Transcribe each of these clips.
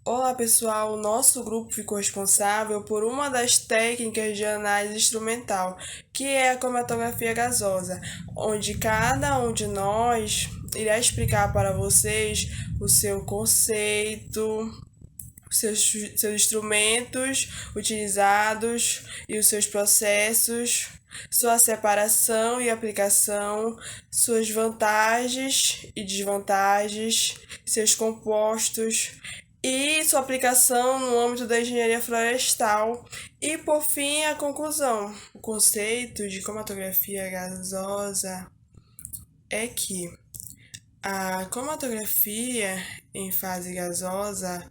Olá pessoal, o nosso grupo ficou responsável por uma das técnicas de análise instrumental, que é a cromatografia gasosa, onde cada um de nós irá explicar para vocês o seu conceito, seus instrumentos utilizados e os seus processos, sua separação e aplicação, suas vantagens e desvantagens, seus compostos e sua aplicação no âmbito da engenharia florestal. E por fim, a conclusão. O conceito de cromatografia gasosa é que a cromatografia em fase gasosa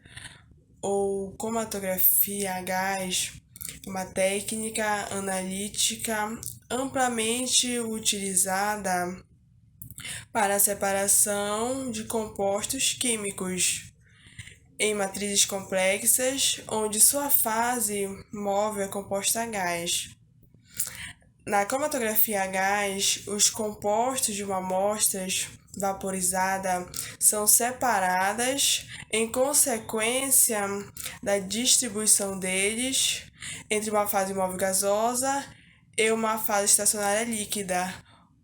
ou cromatografia a gás, uma técnica analítica amplamente utilizada para a separação de compostos químicos em matrizes complexas, onde sua fase móvel é composta a gás. Na cromatografia a gás, os compostos de uma amostra vaporizada são separadas em consequência da distribuição deles entre uma fase móvel gasosa e uma fase estacionária líquida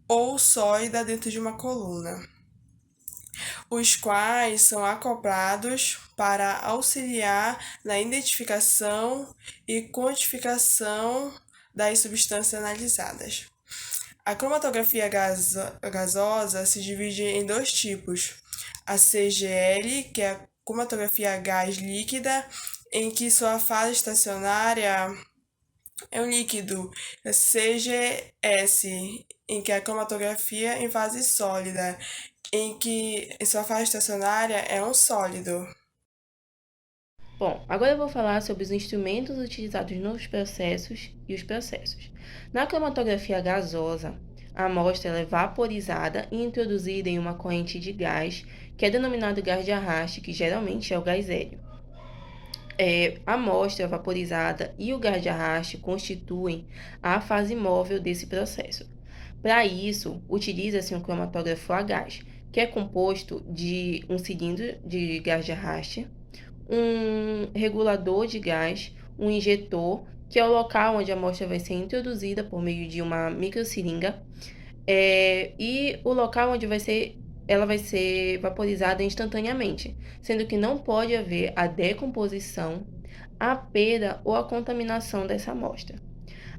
ou sólida dentro de uma coluna, os quais são acoplados para auxiliar na identificação e quantificação das substâncias analisadas. A cromatografia gasosa se divide em dois tipos: a CGL, que é a cromatografia a gás líquida, em que sua fase estacionária é um líquido, a CGS, em que é a cromatografia em fase sólida, em que sua fase estacionária é um sólido. Bom, agora eu vou falar sobre os instrumentos utilizados nos processos e os processos. Na cromatografia gasosa, a amostra é vaporizada e introduzida em uma corrente de gás, que é denominado gás de arraste, que geralmente é o gás hélio. A amostra vaporizada e o gás de arraste constituem a fase móvel desse processo. Para isso, utiliza-se um cromatógrafo a gás, que é composto de um cilindro de gás de arraste, um regulador de gás, um injetor, que é o local onde a amostra vai ser introduzida por meio de uma microseringa, e o local onde ela vai ser vaporizada instantaneamente, sendo que não pode haver a decomposição, a perda ou a contaminação dessa amostra.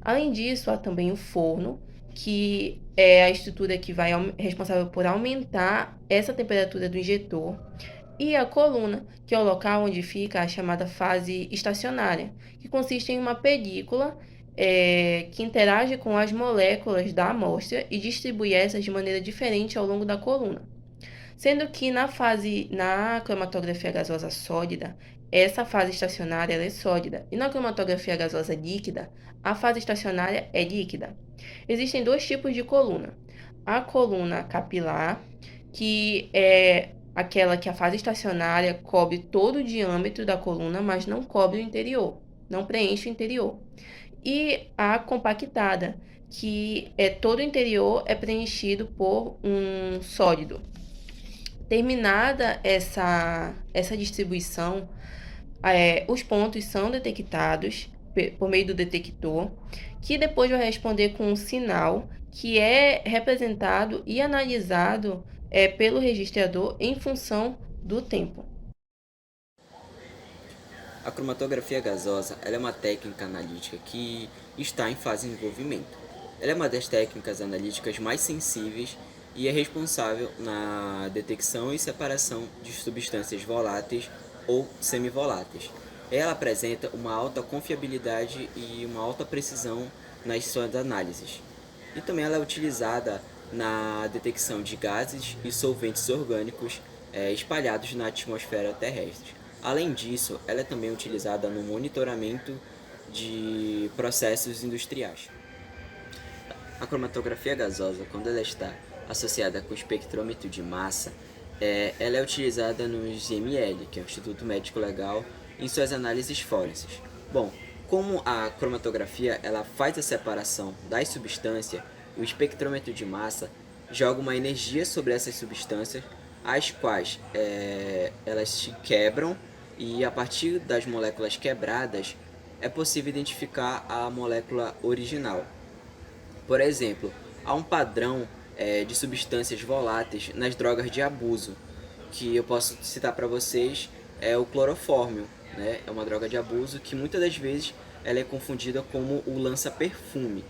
Além disso, há também o forno, que é a estrutura que vai responsável por aumentar essa temperatura do injetor, e a coluna, que é o local onde fica a chamada fase estacionária, que consiste em uma película que interage com as moléculas da amostra e distribui essas de maneira diferente ao longo da coluna. Sendo que na cromatografia gasosa sólida, essa fase estacionária é sólida, e na cromatografia gasosa líquida, a fase estacionária é líquida. Existem dois tipos de coluna: a coluna capilar, que é aquela que a fase estacionária cobre todo o diâmetro da coluna, mas não cobre o interior, não preenche o interior. E a compactada, que é todo o interior é preenchido por um sólido. Terminada essa distribuição, os pontos são detectados por meio do detector, que depois vai responder com um sinal que é representado e analisado pelo registrador em função do tempo. A cromatografia gasosa ela é uma técnica analítica que está em fase de desenvolvimento. Ela é uma das técnicas analíticas mais sensíveis e é responsável na detecção e separação de substâncias voláteis ou semivoláteis. Ela apresenta uma alta confiabilidade e uma alta precisão nas suas análises. E também ela é utilizada na detecção de gases e solventes orgânicos espalhados na atmosfera terrestre. Além disso, ela é também utilizada no monitoramento de processos industriais. A cromatografia gasosa, quando ela está associada com o espectrômetro de massa, ela é utilizada no IML, que é o Instituto Médico Legal, em suas análises fórensicas. Bom, como a cromatografia ela faz a separação das substâncias, o espectrômetro de massa joga uma energia sobre essas substâncias, as quais elas se quebram e a partir das moléculas quebradas é possível identificar a molécula original. Por exemplo, há um padrão de substâncias voláteis nas drogas de abuso, que eu posso citar para vocês, é o clorofórmio, né? É uma droga de abuso que muitas das vezes ela é confundida como o lança-perfume.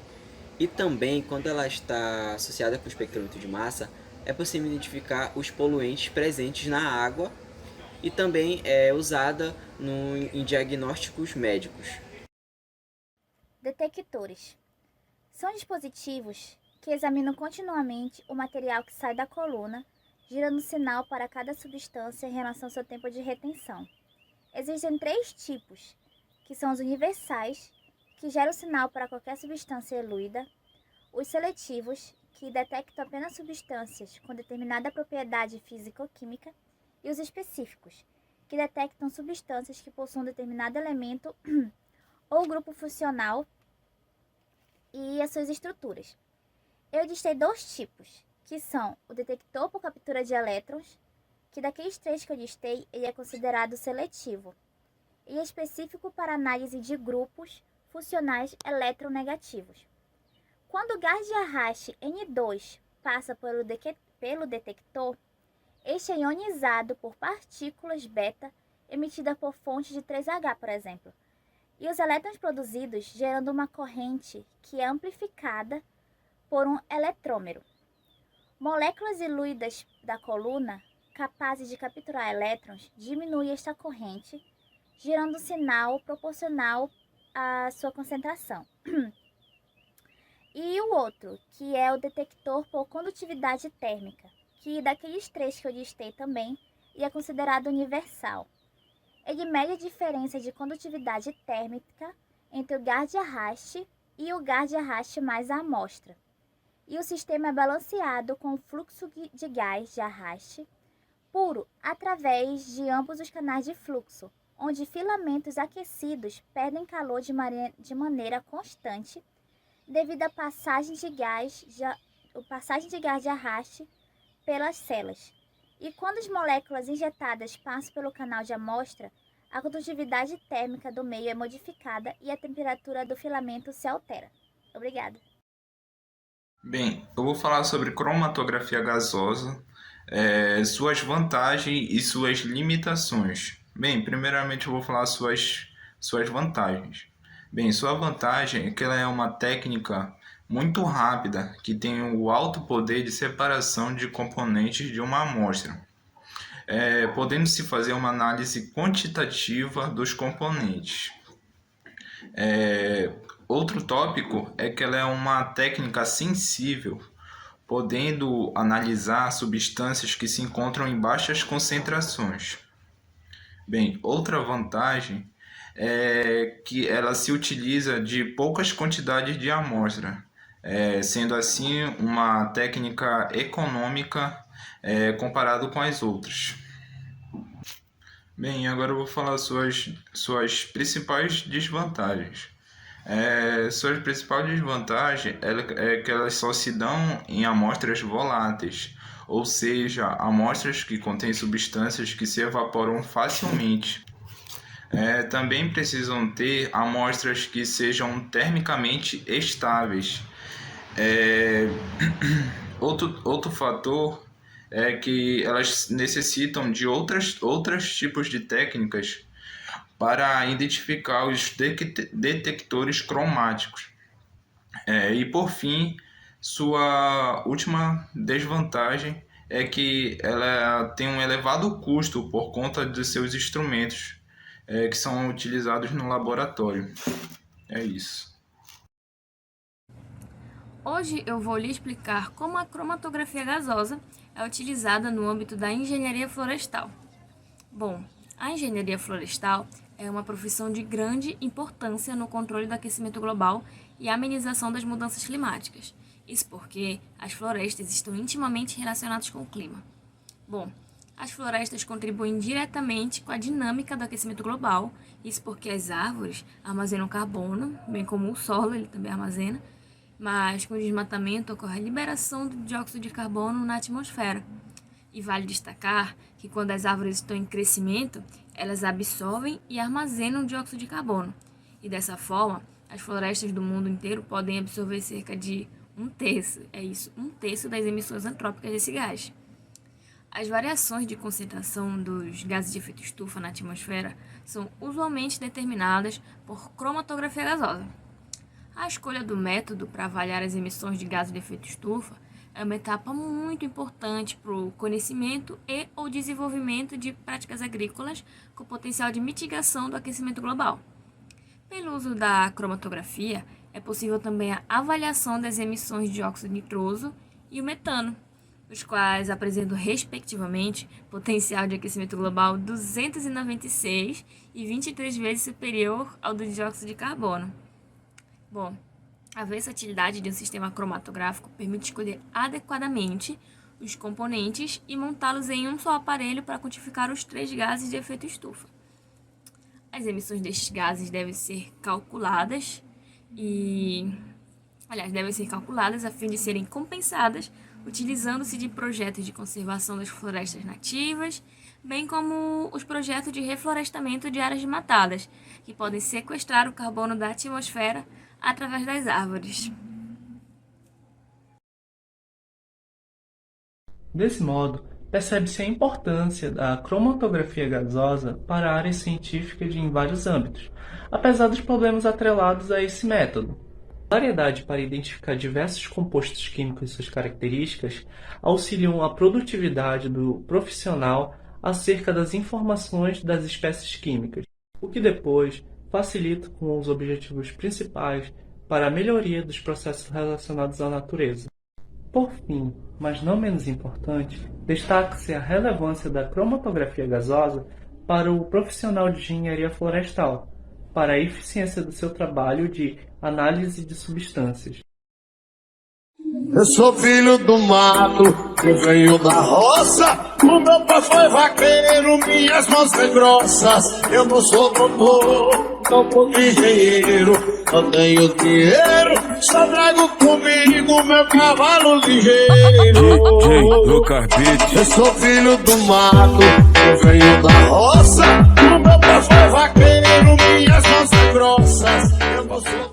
E também, quando ela está associada com o espectrômetro de massa, é possível identificar os poluentes presentes na água e também é usada em diagnósticos médicos. Detectores são dispositivos que examinam continuamente o material que sai da coluna, girando um sinal para cada substância em relação ao seu tempo de retenção. Existem 3 tipos, que são os universais, que geram sinal para qualquer substância eluída, os seletivos, que detectam apenas substâncias com determinada propriedade físico-química, e os específicos, que detectam substâncias que possuem determinado elemento ou grupo funcional e as suas estruturas. Eu listei 2 tipos, que são o detector por captura de elétrons, que daqueles 3 que eu listei, ele é considerado seletivo, e é específico para análise de grupos funcionais eletronegativos. Quando o gás de arraste N2 passa pelo detector, este é ionizado por partículas beta emitidas por fontes de 3H, por exemplo, e os elétrons produzidos gerando uma corrente que é amplificada por um eletrômero. Moléculas diluídas da coluna, capazes de capturar elétrons, diminuem esta corrente, gerando um sinal proporcional à sua concentração. E o outro, que é o detector por condutividade térmica, que daqueles 3 que eu listei também, é considerado universal. Ele mede a diferença de condutividade térmica entre o gás de arraste e o gás de arraste mais a amostra. E o sistema é balanceado com o fluxo de gás de arraste puro através de ambos os canais de fluxo, onde filamentos aquecidos perdem calor de maneira constante devido à passagem de gás de arraste pelas células. E quando as moléculas injetadas passam pelo canal de amostra, a condutividade térmica do meio é modificada e a temperatura do filamento se altera. Obrigada. Bem, eu vou falar sobre cromatografia gasosa, suas vantagens e suas limitações. Bem, primeiramente eu vou falar suas vantagens. Bem, sua vantagem é que ela é uma técnica muito rápida, que tem o alto poder de separação de componentes de uma amostra, podendo-se fazer uma análise quantitativa dos componentes. Outro tópico é que ela é uma técnica sensível, podendo analisar substâncias que se encontram em baixas concentrações. Bem, outra vantagem é que ela se utiliza de poucas quantidades de amostra, sendo assim uma técnica econômica comparado com as outras. Bem, agora eu vou falar suas principais desvantagens. Suas principais desvantagens é que elas só se dão em amostras voláteis, ou seja, amostras que contêm substâncias que se evaporam facilmente. Também precisam ter amostras que sejam termicamente estáveis. Outro fator é que elas necessitam de outros tipos de técnicas para identificar os detectores cromáticos. E por fim, sua última desvantagem é que ela tem um elevado custo por conta de seus instrumentos que são utilizados no laboratório. É isso. Hoje eu vou lhe explicar como a cromatografia gasosa é utilizada no âmbito da engenharia florestal. Bom, a engenharia florestal é uma profissão de grande importância no controle do aquecimento global e amenização das mudanças climáticas. Isso porque as florestas estão intimamente relacionadas com o clima. Bom, as florestas contribuem diretamente com a dinâmica do aquecimento global, isso porque as árvores armazenam carbono, bem como o solo, ele também armazena, mas com o desmatamento ocorre a liberação do dióxido de carbono na atmosfera. E vale destacar que quando as árvores estão em crescimento, elas absorvem e armazenam dióxido de carbono. E dessa forma, as florestas do mundo inteiro podem absorver cerca de um terço das emissões antrópicas desse gás. As variações de concentração dos gases de efeito estufa na atmosfera são usualmente determinadas por cromatografia gasosa. A escolha do método para avaliar as emissões de gases de efeito estufa é uma etapa muito importante para o conhecimento e ou desenvolvimento de práticas agrícolas com potencial de mitigação do aquecimento global. Pelo uso da cromatografia, é possível também a avaliação das emissões de dióxido nitroso e o metano, os quais apresentam, respectivamente, potencial de aquecimento global 296 e 23 vezes superior ao do dióxido de carbono. Bom, a versatilidade de um sistema cromatográfico permite escolher adequadamente os componentes e montá-los em um só aparelho para quantificar os 3 gases de efeito estufa. As emissões destes gases devem ser calculadas a fim de serem compensadas utilizando-se de projetos de conservação das florestas nativas, bem como os projetos de reflorestamento de áreas matadas, que podem sequestrar o carbono da atmosfera através das árvores. Desse modo, percebe-se a importância da cromatografia gasosa para áreas científicas em vários âmbitos, apesar dos problemas atrelados a esse método. A variedade para identificar diversos compostos químicos e suas características auxiliam a produtividade do profissional acerca das informações das espécies químicas, o que depois facilita com os objetivos principais para a melhoria dos processos relacionados à natureza. Por fim, mas não menos importante, destaca-se a relevância da cromatografia gasosa para o profissional de engenharia florestal, para a eficiência do seu trabalho de análise de substâncias. Eu sou filho do mato, eu venho da roça. O meu pai foi vaqueiro, minhas mãos são grossas. Eu não sou doutor, tampouco engenheiro. Eu tenho dinheiro, só trago comigo meu cavalo ligeiro. Eu sou filho do mato, eu venho da roça. O meu pai foi vaqueiro, minhas mãos são grossas. Eu não sou